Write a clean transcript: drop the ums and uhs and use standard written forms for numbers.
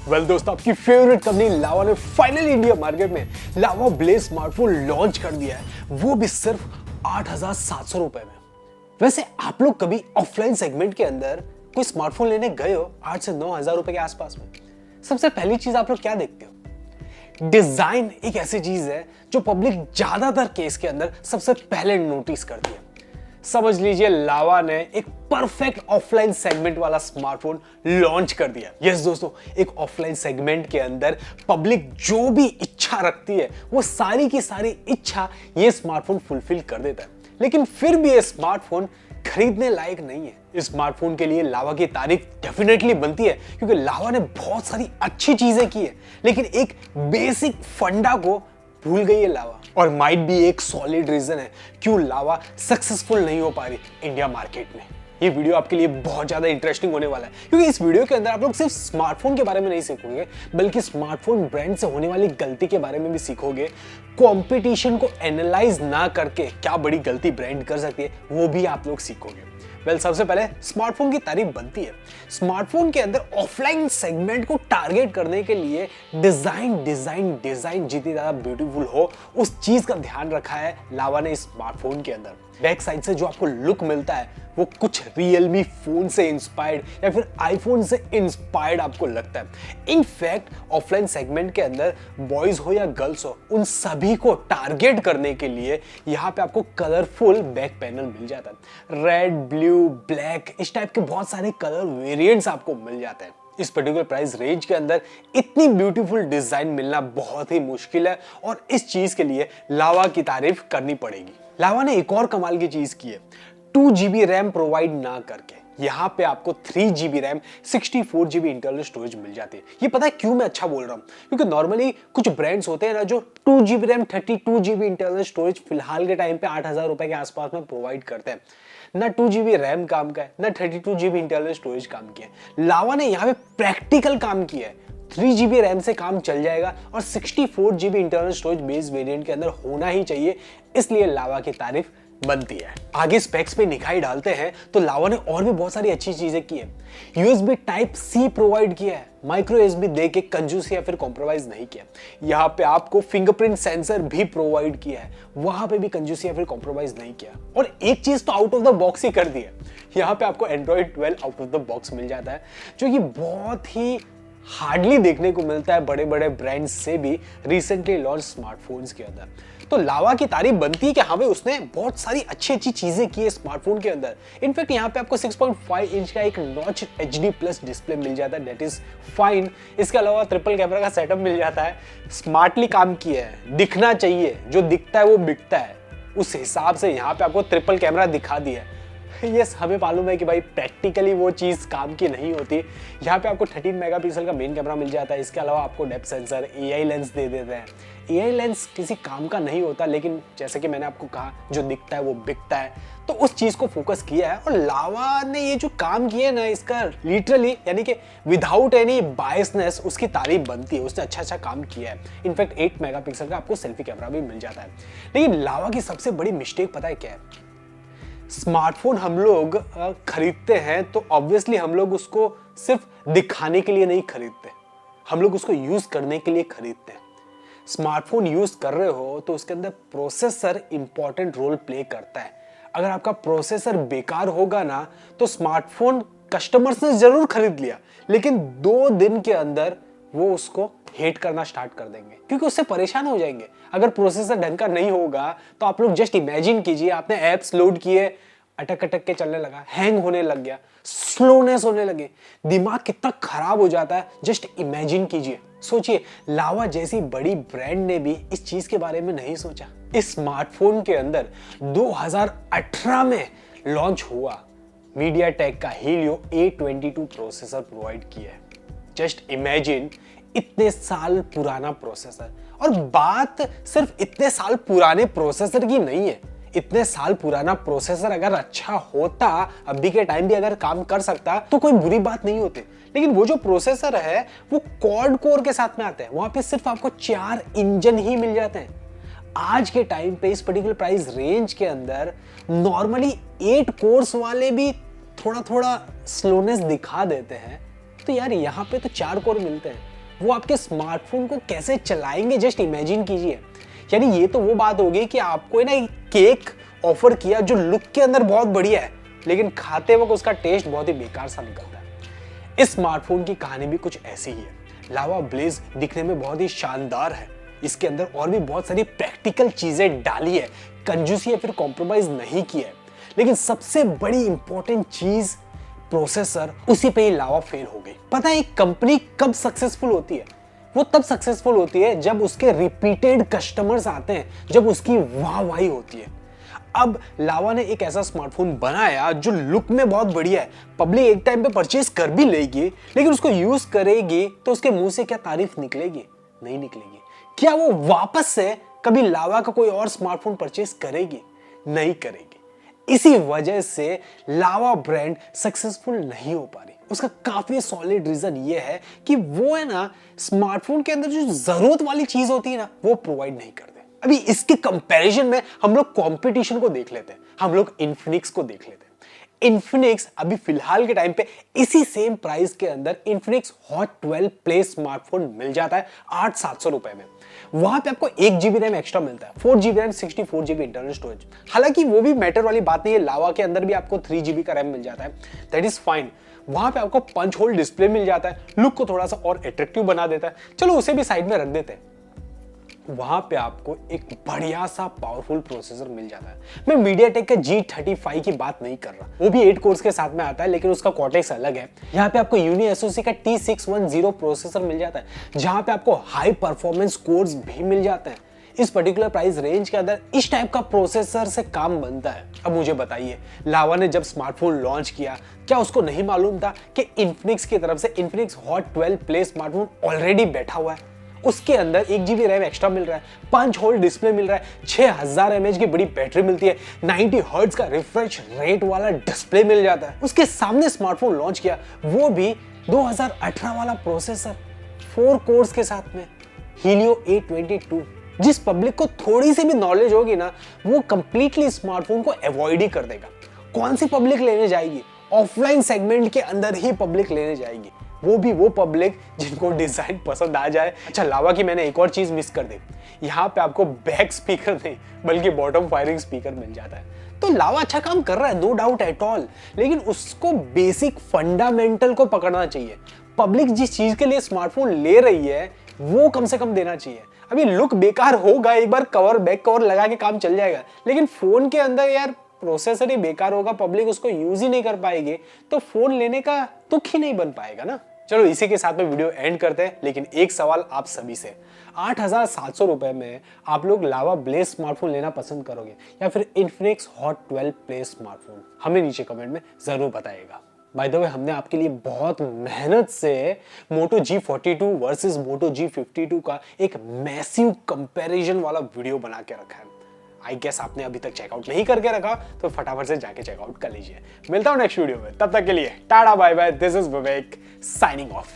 दोस्तों, आपकी favourite company लावा ने फाइनली इंडिया मार्केट में लावा ब्लेज स्मार्टफोन लॉन्च कर दिया है, वो भी सिर्फ 8,700 रुपए में। वैसे आप लोग कभी ऑफलाइन सेगमेंट के अंदर कोई स्मार्टफोन लेने गए हो 8 से 9,000 रुपए के आसपास में? सबसे पहली चीज आप लोग क्या देखते हो? डिजाइन एक ऐसी चीज है जो पब्लिक ज्यादातर केस के अंदर सबसे पहले नोटिस करती है। समझ लीजिए लावा ने एक परफेक्ट ऑफलाइन सेगमेंट वाला स्मार्टफोन लॉन्च कर दिया। यस दोस्तों, एक ऑफलाइन सेगमेंट के अंदर पब्लिक जो भी इच्छा रखती है वो सारी की सारी इच्छा ये स्मार्टफोन फुलफिल कर देता है। लेकिन फिर भी ये स्मार्टफोन खरीदने लायक नहीं है। इस स्मार्टफोन के लिए लावा की तारीफ डेफिनेटली बनती है, क्योंकि लावा ने बहुत सारी अच्छी चीजें की है, लेकिन एक बेसिक फंडा को भूल गई है लावा। और माइट भी एक सॉलिड रीजन है क्यों लावा सक्सेसफुल नहीं हो पा रही इंडिया मार्केट में। ये वीडियो आपके लिए बहुत ज्यादा इंटरेस्टिंग होने वाला है, क्योंकि इस वीडियो के अंदर आप लोग सिर्फ स्मार्टफोन के बारे में नहीं सीखोगे, बल्कि स्मार्टफोन ब्रांड से होने वाली गलती के बारे में भी सीखोगे। कंपटीशन को एनालाइज ना करके क्या बड़ी गलती ब्रांड कर सकती है वो भी आप लोग सीखोगे। सबसे पहले स्मार्टफोन की तारीफ बनती है। स्मार्टफोन के अंदर ऑफलाइन सेगमेंट को टारगेट करने के लिए डिजाइन जितनी ज्यादा ब्यूटीफुल हो उस चीज का ध्यान रखा है लावा ने इस स्मार्टफोन के अंदर। बैक साइड से जो आपको लुक मिलता है वो कुछ रियलमी फोन से इंस्पायर्ड या फिर आईफोन से इंस्पायर्ड आपको लगता है। इनफैक्ट ऑफलाइन सेगमेंट के अंदर बॉयज हो या गर्ल्स हो, उन सभी को टारगेट करने के लिए यहाँ पे आपको कलरफुल बैक पैनल मिल जाता है। रेड, ब्लू, ब्लैक, इस टाइप के बहुत सारे कलर वेरिएंट्स आपको मिल जाते हैं। इस पर्टिकुलर प्राइस रेंज के अंदर इतनी ब्यूटीफुल डिजाइन मिलना बहुत ही मुश्किल है, और इस चीज के लिए लावा की तारीफ करनी पड़ेगी। लावा ने एक और कमाल की चीज की है, 2GB रैम प्रोवाइड ना करके यहाँ पे आपको 3GB RAM 64GB internal storage मिल जाती है। ये पता है क्यों मैं अच्छा बोल रहा हूँ? क्योंकि नॉर्मली कुछ ब्रांड्स होते हैं ना जो 2GB RAM 32GB internal storage फिलहाल के टाइम पे 8,000 रुपए के आसपास में प्रोवाइड करते हैं। ना 2GB रैम काम का है, ना 32GB इंटरनल स्टोरेज काम किया है। लावा ने यहाँ पे प्रैक्टिकल काम किया है। 3GB रैम से काम चल जाएगा और 64GB internal storage base variant के अंदर होना ही चाहिए, इसलिए लावा की तारीफ बनती है। आगे स्पेक्स पे निगाह डालते हैं तो लावा ने और भी बहुत सारी अच्छी चीजें की है। USB Type-C प्रोवाइड किया है, माइक्रो USB दे के कंजूस या फिर कॉम्प्रोमाइज नहीं किया। यहाँ पे आपको फिंगरप्रिंट सेंसर भी प्रोवाइड किया है, वहां पे भी कंजूस या फिर कॉम्प्रोमाइज नहीं किया। और एक चीज तो आउट ऑफ द बॉक्स ही कर दी है, यहाँ पे आपको Android 12 out of the box मिल जाता है, जो कि बहुत ही हार्डली देखने को मिलता है बड़े बड़े ब्रांड्स से भी रिसेंटली लॉन्च स्मार्टफोन्स के अंदर। तो लावा की तारीफ बनती है कि हाँ भाई उसने बहुत सारी अच्छी चीजें की है स्मार्टफोन के अंदर। इनफैक्ट यहाँ पे आपको 6.5 इंच का एक नॉच HD+ डिस्प्ले मिल जाता है, दैट इज फाइन। इसके अलावा ट्रिपल कैमरा का सेटअप मिल जाता है। स्मार्टली काम किया है, दिखना चाहिए, जो दिखता है वो बिकता है, उस हिसाब से यहाँ पे आपको ट्रिपल कैमरा दिखा दिया है। यस, हमें मालूम है कि भाई प्रैक्टिकली वो चीज काम की नहीं होती। यहाँ पे आपको 13 मेगापिक्सल का मेन कैमरा मिल जाता है। इसके अलावा आपको डेप्थ सेंसर, AI लेंस दे देते हैं। AI लेंस किसी काम का नहीं होता, लेकिन जैसे कि मैंने आपको कहा जो दिखता है वो बिकता है, तो उस चीज को फोकस किया है। और लावा ने ये जो काम किया है ना, इसका लिटरली यानी कि विदाउट एनी बायसनेस उसकी तारीफ बनती है। उसने अच्छा काम किया है। इनफैक्ट 8 मेगापिक्सल का आपको सेल्फी कैमरा भी मिल जाता है। लेकिन लावा की सबसे बड़ी मिस्टेक पता है क्या है? स्मार्टफोन हम लोग खरीदते हैं तो ऑब्वियसली हम लोग उसको सिर्फ दिखाने के लिए नहीं खरीदते, हम लोग उसको यूज करने के लिए खरीदते हैं। स्मार्टफोन यूज कर रहे हो तो उसके अंदर प्रोसेसर इंपॉर्टेंट रोल प्ले करता है। अगर आपका प्रोसेसर बेकार होगा ना तो स्मार्टफोन कस्टमर्स ने जरूर खरीद लिया, लेकिन 2 दिन के अंदर वो उसको हेट करना स्टार्ट कर देंगे, क्योंकि उससे परेशान हो जाएंगे। अगर प्रोसेसर ढंग का नहीं होगा तो आप लोग जस्ट इमेजिन कीजिए, आपने एप्स लोड किए, अटक के चलने लगा, हैंग होने लग गया, स्लोनेस होने लगे, दिमाग कितना खराब हो जाता है। जस्ट इमेजिन कीजिए, सोचिए, लावा जैसी बड़ी ब्रांड ने भी इस चीज के बारे में नहीं सोचा। इस स्मार्टफोन के अंदर 2018 में लॉन्च हुआ मीडियाटेक का हीलियो A22 प्रोसेसर प्रोवाइड किया है। जस्ट इमेजिन, इतने साल पुराना प्रोसेसर। और बात सिर्फ इतने साल पुराने प्रोसेसर की नहीं है। इतने साल पुराना प्रोसेसर अगर अच्छा होता, अभी के टाइम भी अगर काम कर सकता, तो कोई बुरी बात नहीं होती। लेकिन वो जो प्रोसेसर है वो क्वाड कोर के साथ में आता है, वहां पे सिर्फ आपको 4 इंजन ही मिल जाते हैं। आज के टाइम पे इस पर्टिकुलर प्राइस रेंज के अंदर नॉर्मली 8 कोर्स वाले भी थोड़ा स्लोनेस दिखा देते हैं, तो यार यहाँ पे तो 4 कोर मिलते हैं। वो आपके स्मार्टफोन को कैसे चलाएंगे जस्ट इमेजिन कीजिए। यानी ये तो वो बात होगी कि आपको ना केक ऑफर किया जो लुक के अंदर बहुत बढ़िया है, लेकिन खाते वक्त उसका टेस्ट बहुत ही बेकार सा निकलता है। इस स्मार्टफोन की कहानी भी कुछ ऐसी ही है। लावा ब्लेज दिखने में बहुत ही शानदार है, इसके अंदर और भी बहुत सारी प्रैक्टिकल चीजें डाली है, कंजूसी या फिर कॉम्प्रोमाइज नहीं किया है, लेकिन सबसे बड़ी इंपॉर्टेंट चीज प्रोसेसर, उसी पे ही लावा फेल हो गई। पता है एक कंपनी कब सक्सेसफुल होती है? वो तब सक्सेसफुल होती है जब उसके रिपीटेड कस्टमर्स आते हैं, जब उसकी वाहवाही होती है। अब लावा ने एक ऐसा स्मार्टफोन बनाया जो लुक में बहुत बढ़िया है, पब्लिक एक टाइम पे परचेज कर भी लेगी, लेकिन उसको यूज करेगी तो उसके मुंह से क्या तारीफ निकलेगी? नहीं निकलेगी। क्या वो वापस से कभी लावा का कोई और स्मार्टफोन परचेज करेगी? नहीं करेगी। इसी वजह से लावा ब्रांड सक्सेसफुल नहीं हो पा रही। उसका काफी सॉलिड रीजन ये है कि वो है ना स्मार्टफोन के अंदर जो जरूरत वाली चीज होती है ना वो प्रोवाइड नहीं करते। अभी इसके कंपैरिजन में हम लोग कंपटीशन को देख लेते हैं, हम लोग इन्फिनिक्स को देख लेते हैं। इन्फिनिक्स अभी फिलहाल के टाइम पे इसी सेम प्राइस के अंदर इन्फिनिक्स हॉट 12 प्ले स्मार्टफोन मिल जाता है 800-700 रुपए में। वहां पे आपको 1 GB रैम एक्स्ट्रा मिलता है, 4 GB RAM, 64 GB internal storage. हालांकि वो भी मैटर वाली बात नहीं है, लावा के अंदर भी आपको 3 GB का रैम मिल जाता है, दैट इज फाइन। वहां पे आपको पंच होल डिस्प्ले मिल जाता है, लुक को थोड़ा सा और अट्रैक्टिव बना देता है। चलो उसे भी साइड में रख देते हैं। वहां पे आपको एक बढ़िया सा पावरफुल प्रोसेसर मिल जाता है। मैं मीडियाटेक का G35 की बात नहीं कर रहा, वो भी 8 कोर्स के साथ में आता है, लेकिन उसका कॉर्टेक्स अलग है। यहाँ पे आपको यूनी एसओसी का T610 प्रोसेसर मिल जाता है, जहां पे आपको हाई परफॉर्मेंस कोर्स भी मिल जाते हैं। इस पर्टिकुलर प्राइस रेंज के अंदर इस टाइप का प्रोसेसर से काम बनता है। अब मुझे बताइए, लावा ने जब स्मार्टफोन लॉन्च किया, क्या उसको नहीं मालूम था कि इन्फिनिक्स की तरफ से Infinix hot 12 play smartphone already बैठा हुआ है? उसके अंदर 1 GB रैम एक्स्ट्रा मिल रहा है, पंच होल डिस्प्ले मिल रहा है, 6000 mAh की बड़ी बैटरी मिलती है, 90 हर्ट्ज का रिफ्रेश रेट वाला डिस्प्ले मिल जाता है। उसके सामने स्मार्टफोन लॉन्च किया, वो भी 2018 वाला प्रोसेसर, 4 कोर्स के साथ में, Helio A22। जिस पब्लिक को थोड़ी सी भी नॉलेज होगी ना, वो कंप्लीटली स्मार्टफोन को अवॉइड ही कर देगा। कौन सी पब्लिक लेने जाएगी? ऑफलाइन सेगमेंट के अंदर ही पब्लिक लेने जाएगी, वो भी वो पब्लिक जिनको डिजाइन पसंद आ जाए। अच्छा, लावा की मैंने एक और चीज मिस कर दी, यहाँ पे आपको बैक स्पीकर नहीं बल्कि बॉटम फायरिंग स्पीकर मिल जाता है। तो लावा अच्छा काम कर रहा है, नो डाउट एट ऑल, लेकिन उसको बेसिक फंडामेंटल को पकड़ना चाहिए। पब्लिक जिस चीज के लिए स्मार्टफोन ले रही है वो कम से कम देना चाहिए। अभी लुक बेकार होगा, एक बार कवर बैक कवर लगा के काम चल जाएगा, लेकिन फोन के अंदर यार प्रोसेसर ही बेकार होगा, पब्लिक उसको यूज ही नहीं कर पाएगी, तो फोन लेने का तुक ही नहीं बन पाएगा ना। चलो इसी के साथ में वीडियो एंड करते हैं, लेकिन एक सवाल आप सभी से, 8,700 रुपए में आप लोग लावा ब्लेज स्मार्टफोन लेना पसंद करोगे या फिर इन्फिनिक्स हॉट 12 प्ले स्मार्टफोन? हमें नीचे कमेंट में जरूर बताइएगा। बाय द वे, हमने आपके लिए बहुत मेहनत से मोटो G42 वर्सेस मोटो G52 का एक मैसिव कंपैरिजन वाला वीडियो बना के रखा है। आई गेस आपने अभी तक चेकआउट नहीं करके रखा तो फटाफट से जाके चेकआउट कर लीजिए। मिलता हूं नेक्स्ट वीडियो में, तब तक के लिए tata bye bye, this is Vivek signing of.